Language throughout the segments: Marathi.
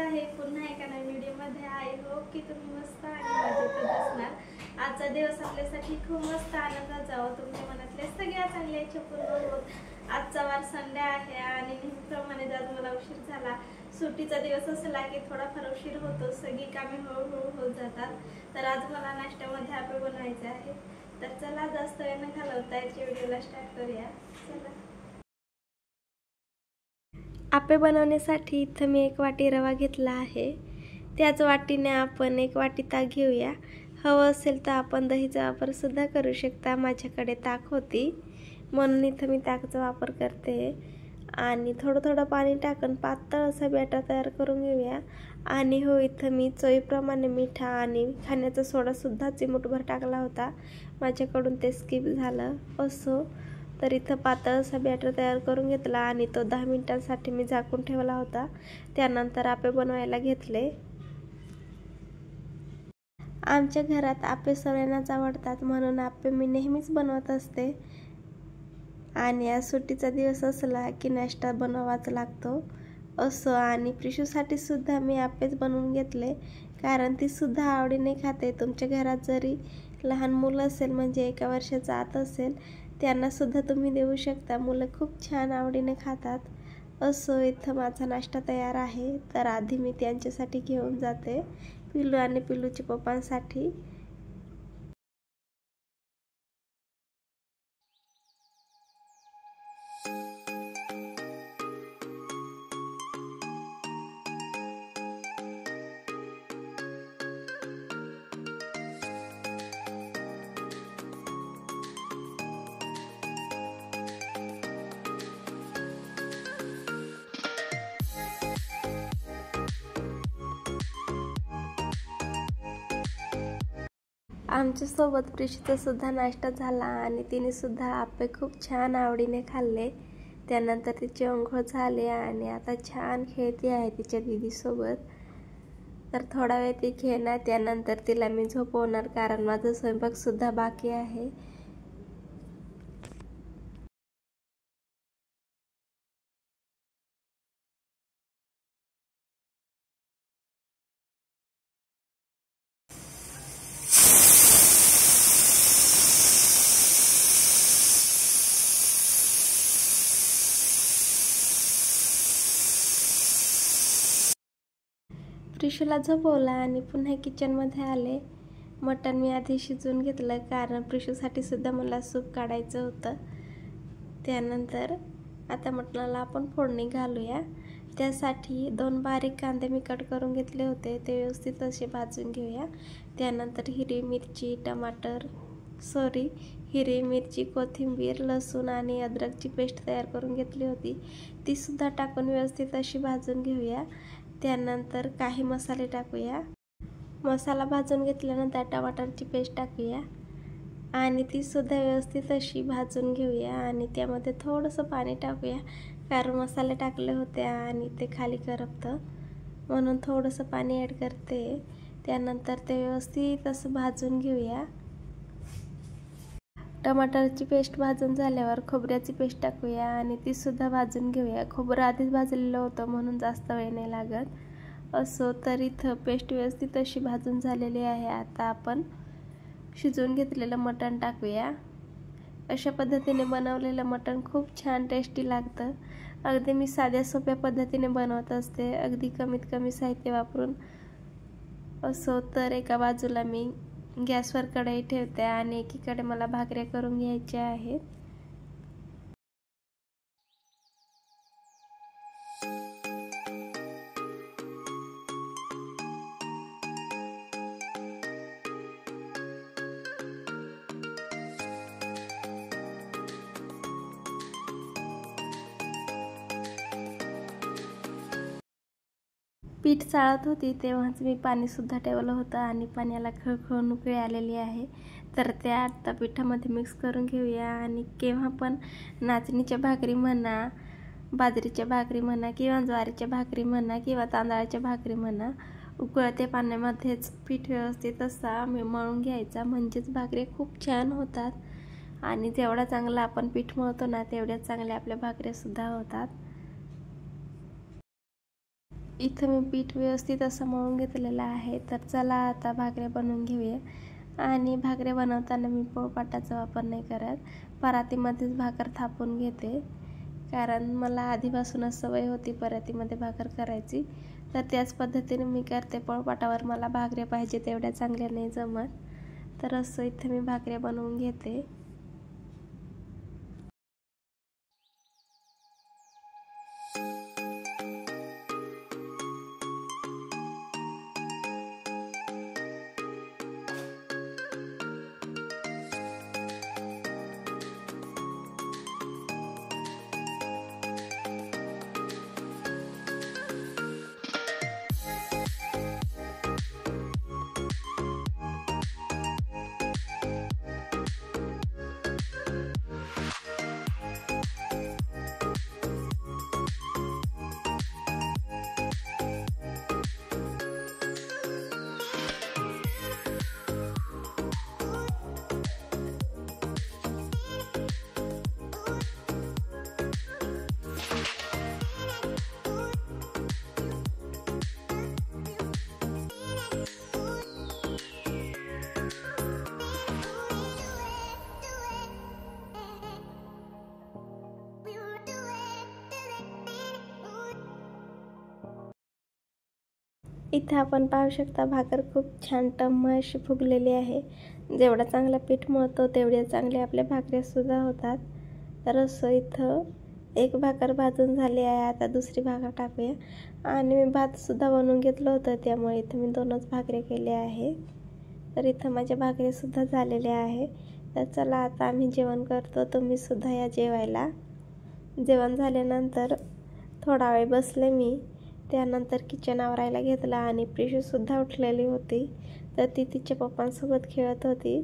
आहे पुन्हा एका नवीन व्हिडिओमध्ये। आय होप की तुम्ही मस्त आणि मजेतच असणार। आजचा दिवस आपल्यासाठी खूप मस्त आनंदात जावो, तुमच्या मनातले सगळ्या चांगल्या इच्छा पूर्ण होत। आजचा वार संडे आहे आणि नेहमीप्रमाणे आज मला उशीर झाला। सुट्टीचा दिवस असला की थोडाफार उशीर होतो, सगळी कामे हळूहळू होत जातात। तर आज मला नाश्त्यामध्ये आप्पे बनवायचे आहे। तर चला जास्त वेळ न घालवता याच्या व्हिडिओला स्टार्ट करूया। चला, आप्पे बनवण्यासाठी इथं मी 1 वाटी रवा घेतला आहे। त्याच वाटीने आपण 1 वाटी ताक घेऊया। हवं असेल तर आपण दहीचा वापर सुद्धा करू शकता। माझ्याकडे ताक होती म्हणून इथं मी ताकाचा वापर करते। आणि थोडं पाणी टाकून पातळ असा बॅटर तयार करून घेऊया। आणि हो, इथं मी चवीप्रमाणे मीठ आणि खाण्याचा सोडा सुद्धा चिमूटभर टाकला होता, माझ्याकडून ते स्किप झालं। असो, तर इथं पातळ असा बॅटर तयार करून घेतला आणि तो 10 मिनिटांसाठी मी झाकून ठेवला होता। त्यानंतर आप्पे बनवायला घेतले। आमच्या घरात आप्पे सगळ्यांनाच आवडतात म्हणून आप्पे मी नेहमीच बनवत असते। आणि आज सुट्टीचा दिवस असला की नाश्ता बनवावाच लागतो। असो, आणि प्रिशूसाठी सुद्धा मी आप्पेच बनवून घेतले, कारण ती सुद्धा आवडीने खाते। तुमच्या घरात जरी लहान मुलं असेल, म्हणजे 1 वर्षाचा आत असेल, त्यांना सुद्धा तुम्ही देऊ शकता, मुलं खूप छान आवडीने खातात। असो, इथं माझा नाश्ता तयार आहे। तर आधी मी त्यांच्यासाठी घेऊन जाते, पिल्लू आणि पिल्लूच्या पप्पांसाठी। आमच्यासोबत प्रिशूचा सुद्धा नाश्ता झाला आणि तिने सुद्धा आप्पे खूप छान आवडीने खाल्ले। त्यानंतर तिची अंघोळ झाली आणि आता छान खेळती आहे तिच्या दीदीसोबत। तर थोडा वेळ ती खेळणार, त्यानंतर तिला मी झोपवणार, कारण माझा स्वयंपाक सुद्धा बाकी आहे। प्रिशूला झोपवला आणि पुन्हा किचनमध्ये आले। मटण मी आधी शिजवून घेतलं, कारण प्रिशूसाठी सुद्धा मला सूप काढायचं होतं। त्यानंतर आता मटणाला आपण फोडणी घालूया। त्यासाठी 2 बारीक कांदे मी कट करून घेतले होते, ते व्यवस्थित असे भाजून घेऊया। त्यानंतर हिरवी मिरची, कोथिंबीर, लसूण आणि अद्रकची पेस्ट तयार करून घेतली होती, ती सुद्धा टाकून व्यवस्थित अशी भाजून घेऊया। त्यानंतर काही मसाले टाकूया। मसाला भाजून घेतल्यानंतर टमाटरची पेस्ट टाकूया आणि ती सुद्धा व्यवस्थित अशी भाजून घेऊया। आणि त्यामध्ये थोडंसं पाणी टाकूया, कारण मसाले टाकले होते आणि ते खाली करपतं, म्हणून थोडंसं पाणी ॲड करते। त्यानंतर ते व्यवस्थित असं भाजून घेऊया। टमाटरची पेस्ट भाजून झाल्यावर खोबऱ्याची पेस्ट टाकूया आणि ती सुद्धा भाजून घेऊया। खोबरं आधीच भाजलेलं होतं म्हणून जास्त वेळ नाही लागत। असो, तर इथं पेस्ट व्यवस्थित अशी भाजून झालेली आहे। आता आपण शिजवून घेतलेलं मटण टाकूया। अशा पद्धतीने बनवलेलं मटण खूप छान टेस्टी लागतं। अगदी मी साध्या सोप्या पद्धतीने बनवत असते, अगदी कमीत कमी साहित्य वापरून। असो, तर एका बाजूला मी गॅसवर कढई ठेवते आणि एकीकडे मला भाकऱ्या करून घ्यायच्या आहेत। पीठ चाळत होती तेव्हाच मी पाणी सुद्धा ठेवलं होतं आणि पाण्याला खळखळून उकळी आलेली आहे। तर त्या आता पिठामध्ये मिक्स करून घेऊया। आणि केव्हा पण नाचणीच्या भाकरी म्हणा, बाजरीच्या भाकरी म्हणा, किंवा ज्वारीच्या भाकरी म्हणा, किंवा तांदळाच्या भाकरी म्हणा, उकळत्या पाण्यामध्येच पीठ व्यवस्थित असा मळून घ्यायचा, म्हणजेच भाकरी खूप छान होतात। आणि जेवढा चांगला आपण पीठ मळतो ना, तेवढ्या चांगल्या आपल्या भाकऱ्या सुद्धा होतात। इथं मी पीठ व्यवस्थित असं मळून घेतलेलं आहे. तर चला आता भाकऱ्या बनवून घेऊया. आणि भाकऱ्या बनवताना मी पोळपाटाचा वापर नाही करत, परातीमध्येच भाकर थापून घेते. कारण मला आधीपासूनच सवय होती परातीमध्ये भाकर करायची. तर त्याच पद्धतीने मी करते. पोळपाटावर मला भाकऱ्या पाहिजे तेवढ्या चांगल्या नाही जमत. तर असं इथं मी भाकऱ्या बनवून घेते. इथं आपण पाहू शकता भाकर खूप छान टम्म अशी फुगलेली आहे. जेवढा चांगला पीठ मळतो तेवढ्या चांगल्या आपल्या भाकऱ्या सुद्धा होतात. तर असं इथं एक भाकर भाजून झाली आहे. आता दुसरी भाकर टाकूया. आणि मी भात सुद्धा बनवून घेतलं होतं, त्यामुळे इथं मी 2च भाकऱ्या केल्या आहे. तर इथं माझ्या भाकऱ्या सुद्धा झालेल्या आहे. तर चला आता आम्ही जेवण करतो, तुम्ही सुद्धा या जेवायला. जेवण झाल्यानंतर थोडा वेळ बसले मी. त्यानंतर किचन आवरायला घेतला आणि प्रिशू सुद्धा उठलेली होती. तर ती तिच्या पप्पांसोबत खेळत होती.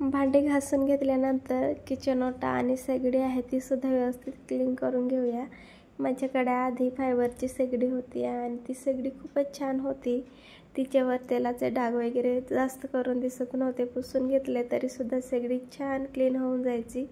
भांडी घासून घेतल्यानंतर किचन ओटा आणि शेगडी आहे ती सुद्धा व्यवस्थित क्लीन करून घेऊया. माझ्याकडे आधी फायबरची शेगडी होती आणि ती शेगडी खूपच छान होती. तिच्यावर तेलाचे डाग वगैरे जास्त करून दिसत नव्हते. पुसून घेतले तरी सुद्धा शेगडी छान क्लीन होऊन जायची.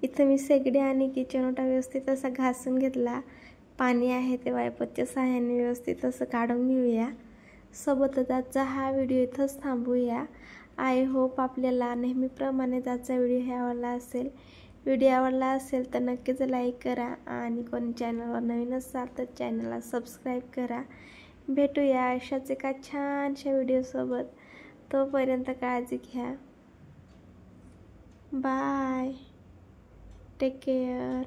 इथं मी शेगडी आणि किचन ओटा व्यवस्थित असा घासून घेतला. पाणी आहे ते वायपरच्या सहाय्याने व्यवस्थित असं काढून घेऊया. सोबतच आजचा हा व्हिडिओ इथंच थांबूया. आय होप आपल्याला नेहमीप्रमाणे आजचा व्हिडिओ आवडला असेल. व्हिडिओ आवडला असेल तर नक्कीच लाईक करा आणि कोणी चॅनलवर नवीन असाल तर चॅनलला सबस्क्राईब करा. भेटूया अशाच एका छानशा व्हिडिओसोबत. तोपर्यंत काळजी घ्या. बाय. Take care.